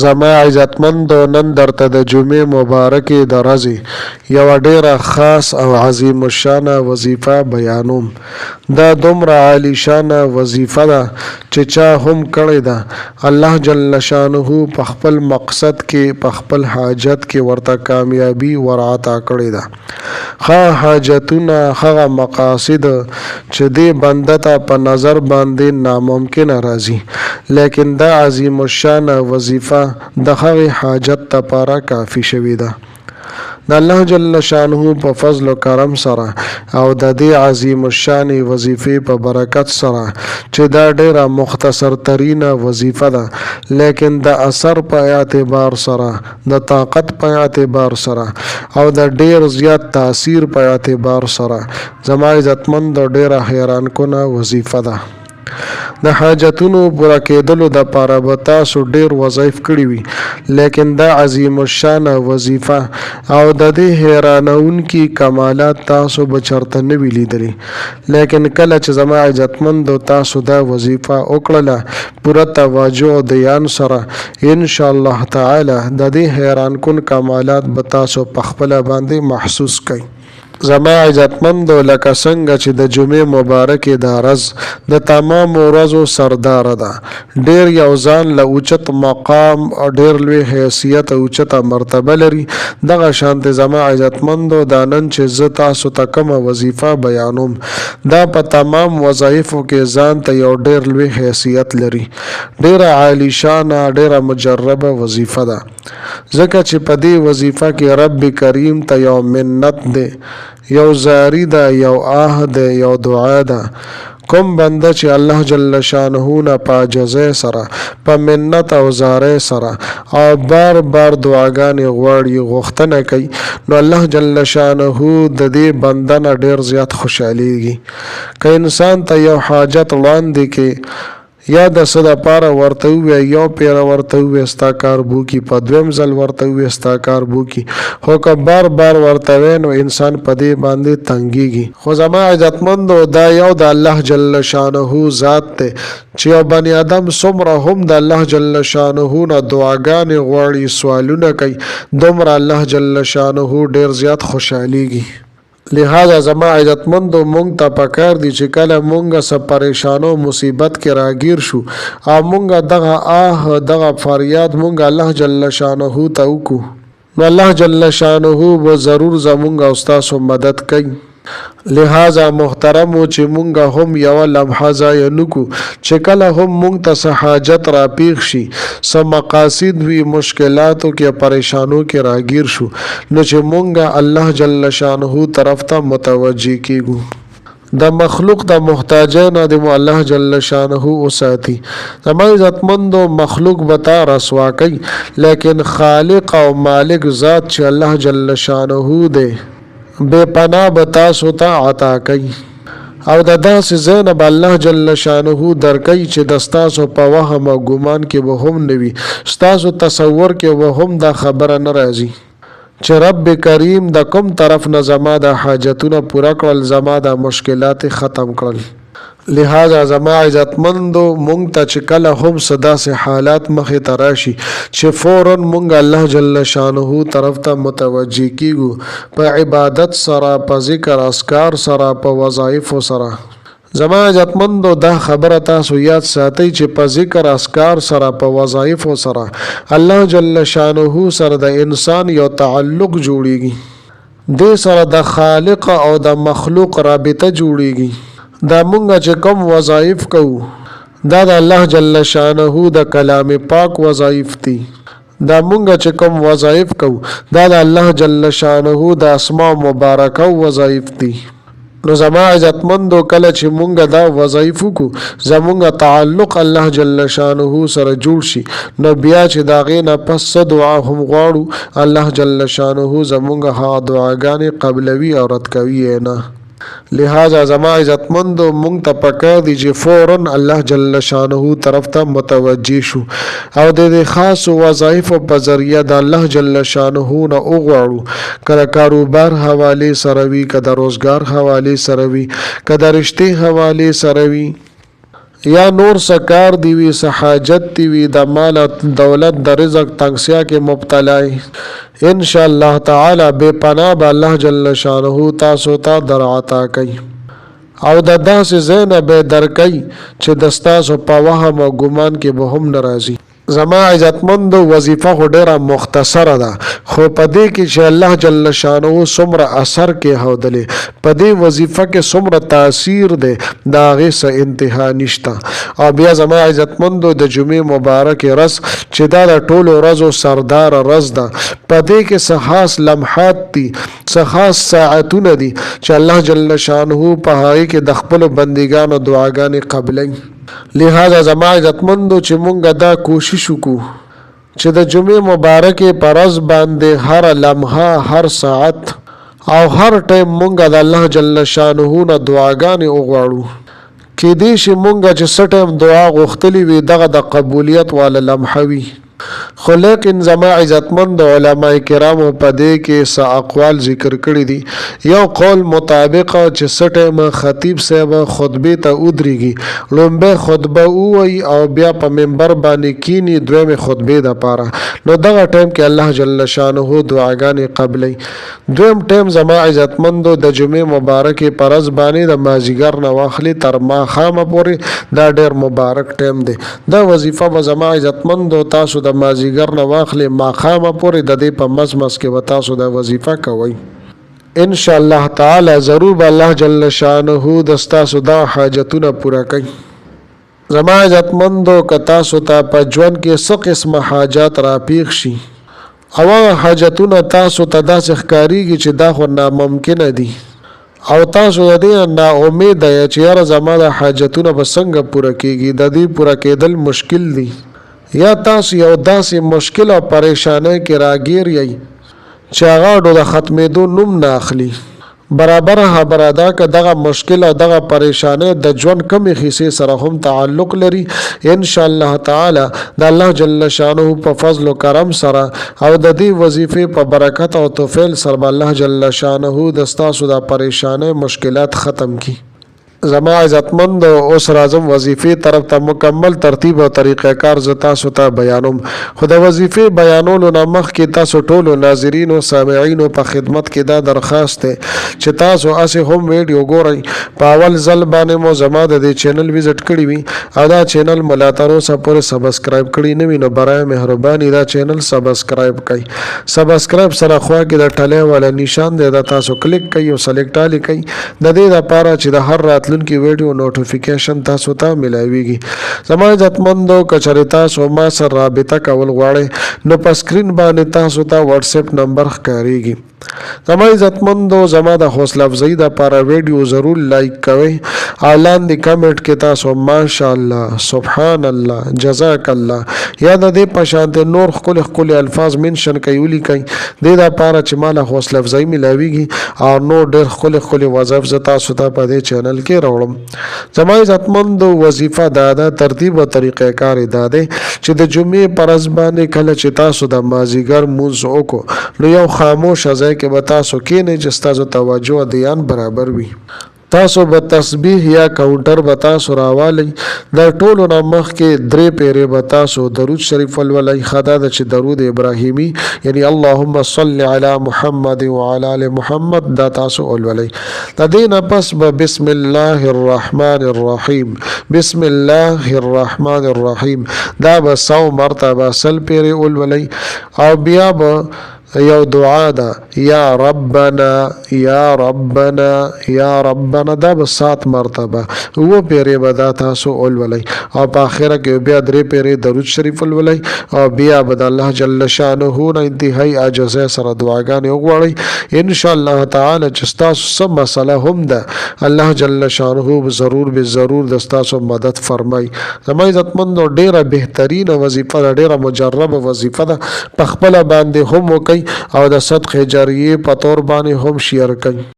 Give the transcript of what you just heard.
زما عزتمندو نن درته د جمعې مبارکې د ورځې یوه ډېره خاص او عظیم الشانه وظیفه بیانوم. دا دومره عالیشانه وظیفه ده چې چا هم کړې ده. الله جل شانه په خپل مقصد کې په خپل حاجت کې ورته کامیابي ورعطا کړې ده. ښه حاجتونه هغه مقاصد چې دې بنده ته په نظر باندې ناممکنه راځي، لیکن دا عظیم الشانه وظیفه د هغې حاجت لپاره کافي شوې ده. د الله جل شانه په فضل و کرم سره او د دې عظیم الشانې وظیفې په برکت سره چې دا ډیره مختصر ترینه وظیفه ده، لیکن د اثر په اعتبار سره، د طاقت په اعتبار سره او د ډیر زیات تاثیر په اعتبار سره زما عزتمند ډیره حیران کنه وظیفه ده. د حاجتونو پوره کېدلو دپاره به تاسو ډیر وظایف کړي وي، لیکن دا عظیم الشانه وظیفه او د دې حیرانونکي کمالات تاسو به چرته نه وي لیدلي. لیکن کله چې زما عزتمندو تاسو دا وظیفه وکړله پوره توجه او دیان سره، انشاءالله تعالی د دې حیران کن کمالات به تاسو په خپله باندې محسوس کړئ. زما عزتمندو لکه څنګه چې د جمعې مبارکې دا ورځ د تمامو ورځو سرداره ده، ډیر یو ځان له اوچت مقام او ډیر لوی حیثیت او اوچته مرتبه لري. دغه شانتې زما عزتمندو دا نن چې زه تاسو ته کومه وظیفه بیانوم دا په تمام وظایفو کې ځان ته یو ډیر لوی حیثیت لري. ډیره عالیشانه ډیره مجربه وظیفه ده، ځکه چې په دې وظیفه کې رب کریم ته یو منت دی، یو زاری ده، یو آه ده، یو دعا ده. کوم بنده چې الله جل شانه نه په عاجزۍ سره په منت او زارۍ سره او بار بار دعاګانې غواړي، غوښتنه کوي، نو الله جل شانه د دې بنده نه ډیر زیات خوشحالیږي. که انسان ته یو حاجت وړاندې کې یا د څه دپاره ورته ووایي، یو پیره ورته ووایي ستا کار بوکي، په دویم ځل ورته ووایي ستا کار بوکي، خو که بار بار ورته وایي نو انسان په دې باندې تنګېږي. خو زما عزتمندو دا یو د الله جل شانه ذات دی چې یو بني ادم څومره هم د الله جل شانه نه دعاګانې غواړي، سوالونه کوي، دومره الله جل شانه ډیر زیات خوشحالیږي. لہذا زما عزتمندو مونږ ته پکار دي چې کله مونږ څه پریشانو مصیبت کې راګیر شو او مونږ دغه آه دغه فریاد مونږ الله جل شانه ته وکړو، نو الله جل شانه به ضرور زمونږ او ستاسو مدد کوي. لہذا محترمو چې مونږ هم یوه لمحه ضایع نکړو چې کله هم مونږ ته څه حاجت راپېښ شي، څه مقاصد وي، مشکلاتو کې پریشانو کې راګیر شو، نو چې مونږ الله جل شانه طرف ته متوجه کیږو. د مخلوق د محتاجۍ نه د الله جل شانه وساتي. زما عزتمندو مخلوق به تا رسوا کوي، لیکن خالق او مالک ذات چې الله جل شانه دی بے پناه به تاسو ته عطا کوي او د داسې ځای نه به الله جل شانه درکوي چې د ستاسو په وهم او ګمان کې به هم نه وي، ستاسو تصور کې به هم دا خبره نه راځي چې رب کریم د کوم طرف نه زما د حاجتونه پوره کړل، زما د مشکلات ختم کړل. لہذا زما عزتمندو مونږ ته چې کله هم څه داسې حالات مخې ته راشي چې فوراً مونږ الله جل شانه طرف ته متوجه کیږو، په عبادت سره، په ذکر اذکار سره، په وظایفو سره. زما عزتمندو دا خبره تاسو یاد ساتئ چې په ذکر اذکار سره، په وظایفو سره الله جل شانه سره د انسان یو تعلق جوړیږي، دې سره د خالق او د مخلوق رابطه جوړیږي. دا مونږ چې کوم وظایف کوو دا د الله جل شانه د کلام پاک وظایف دي. دا مونږ چې کوم وظایف کوو دا د الله جل شانه د اسماء مبارکه وظایف دي. نو زما عزتمندو کله چې مونږ دا وظایف وکړو زمونږ تعلق الله جل شانه سره جوړ شي، نو بیا چې د هغې نه پس څه دعا هم غواړو الله جل شانه زمونږ هغه دعاګانې قبلوي او رد کوي یې نه. لہذا زما عزتمندو مونږ ته پکار دي چې فوراً الله جل شانه طرف ته متوجه شو او د دې خاصو وظایفو په ذریعه د الله جل شانه نه وغواړو، که د کاروبار حوالې سره وي، که د روزګار حوالې سره وي، که د رشتې حوالې سره وي، یا نور سکار دی وی سحاجت دی وی د مال دولت د رزق تنگسیا کې مبتلا ان شاء الله تعالی بے پناه به الله جل شانه تاسو ته درعطا کوي او د داسې زینه به درکې چې دستاسو په وهم او ګمان کې به هم ناراضي زما عزتمند وظیفه خو ډیره مختصره ده خو په دې کې چې الله جل شانه څومره اثر کې هودلې په دې وظیفه کې څومره تاثیر دی د هغې څه انتها نشته او بیا زما عزتمندو د جمعې مبارک ورځ چې دا د ټولو ورځو سردار ورځ ده په دې کې څه خاص لمحات دي څه خاص ساعتونه دي چې الله جل شانه په هغې کې د خپلو بندګانو دعاګانې قبلوي لہذا زما عزتمندو چې مونږ دا کوشش وکړو چې د جمعې مبارکې په ورځ باندې هر لمحه هر ساعت او هر ټایم مونږ د الله جل شانه نه دعاګانې وغواړو کېدای شي مونږ چې څه ټایم دعا غوښتلې وي دغه د قبولیت والا لمحه وي خو لیکن زما عزتمند علماء کرامو په دې کې څه اقوال ذکر کړي دي یو قول مطابق چې څه ټایم خطیب صاحب خطبې ته ودرېږي لومبۍ خطبه ووایي او بیا په منبر باندې کینی دویمې خطبې دپاره نو دغه ټایم کې الله جل شانه دعاګانې قبلوي دویم ټایم زما عزتمندو د جمعې مبارکې په ورځ باندې د مازدیګر نه واخلي تر ماښامه پورې دا ډېر مبارک ټایم دی دا وظیفه به زما عزتمندو تاسو د مازدیګر نه واخلې ماښامه پورې د دې په مزمز کې به تاسو دا وظیفه کوئ ان شاء الله تعالی ضرور به الله جل شانه د ستاسو دا حاجتونه پوره کوي زما عزتمندو که تاسو ته په ژوند کې څه قسمه حاجات راپېښ شي او هغه حاجتونه تاسو ته داسې ښکارېږي چې دا خو ناممکنه دي او تاسو د دې نا امید یې چې یاره زما د حاجتونه به څنګه پوره کېږي د دې پوره کېدل مشکل دي یا تاسو یو داسې مشکل او پریشانۍ کې راګیر یئ چې هغه د ختمېدو نوم نه اخلي برابره خبره ده که دغه مشکل او دغه پریشانۍ د ژوند کمې حصې سره هم تعلق لري ان شاء الله تعالی د الله جل شانه په فضل و کرم سره او د دې وظیفې په برکت او توفیل سره به الله جل شانه د ستاسو د پریشانۍ مشکلات ختم کړي زما عزتمند اوس راځم وظیفې طرف ته مکمل ترتیب او طریقه کار زه تاسو ته بیانوم خو د وظیفې بیانولو نه مخکې تاسو ټولو ناظرینو سامعینو په خدمت کې دا درخواست دی چې تاسو هسې هم ویډیو ګورئ په اول ځل باندې مو زما د دې چینل وزټ کړي وي او دا چینل مو لا تر اوسه پورې سبسکرایب کړي نه وي نو برای مهرباني دا چینل سبسکرایب کړئ سبسکرایب سره خوا کې د ټلۍ والا نشان دی دا تاسو کلیک کړئ او سلیکټ آلی کړئ د دې لپاره چې د هر راتلونکي کی ویډیو نوټیفیکیشن تاسو ته ملایويږي زما عزتمندو کچری تاسو ما سره رابطه کول غواړئ نو په سکرین باندې تاسو ته واتس اپ نمبر ښکاریږي زما عزتمندو زما د حوصله افزایی لپاره ویډیو ضرور لایک کوئ او لاندې کمنټ کې تاسو ماشاءالله سبحان الله جزاک الله یا د دې په شان د نور خپل الفاظ منشن کوي ولیکئ د لپاره چې مال حوصله افزایی ملایويږي او نو ډېر خپل وظایف ز تاسو ته په دې چینل کې راوړم زما عزتمندو وظیفه دا ترتیب او طریقه کار دا دی چې د جمعې پر ورځ باندې کله چې تاسو د مازدیګر مونځ وکړو نو یو خاموش ځای کې به تاسو کېنئ چې ستاسو توجه او دھیان برابر وي تاسو به تسبیح یا کاونټر به تاسو راوالی د ټولو نه مخکې 3 پیرې به تاسو درود شریف ولولئ خدا د چې درود ابراهیمی یعنی اللهم صل علی محمد وعلى ال محمد دا تاسو ولولئ د دې نه پس به بسم الله الرحمن الرحیم بسم الله الرحمن الرحیم دا به 100 مرتبه سل پیرې ولولئ او بیا به یو دعا ده یا ربنا یا ربنا یا ربنا دا به 7 مرتبه و پیرې به دا تاسو ولولئ او په آخره کې بیا 3 پیرې درود شریف ولولئ او بیا به د الله جل شانه نه انتهایی عاجزۍ سره دعاګانې وغواړئ ان شاء الله تعالی چې تاسو څه مسله هم ده الله جل شانه ضرور د تاسو مدد فرمای زما عزتمندو ډیره بهترینه وظیفه ده ډیره مجربه وظیفه ده په خپل باندې هم وکئ او د صدقه جاریه په تور باندې هم شیر کړئ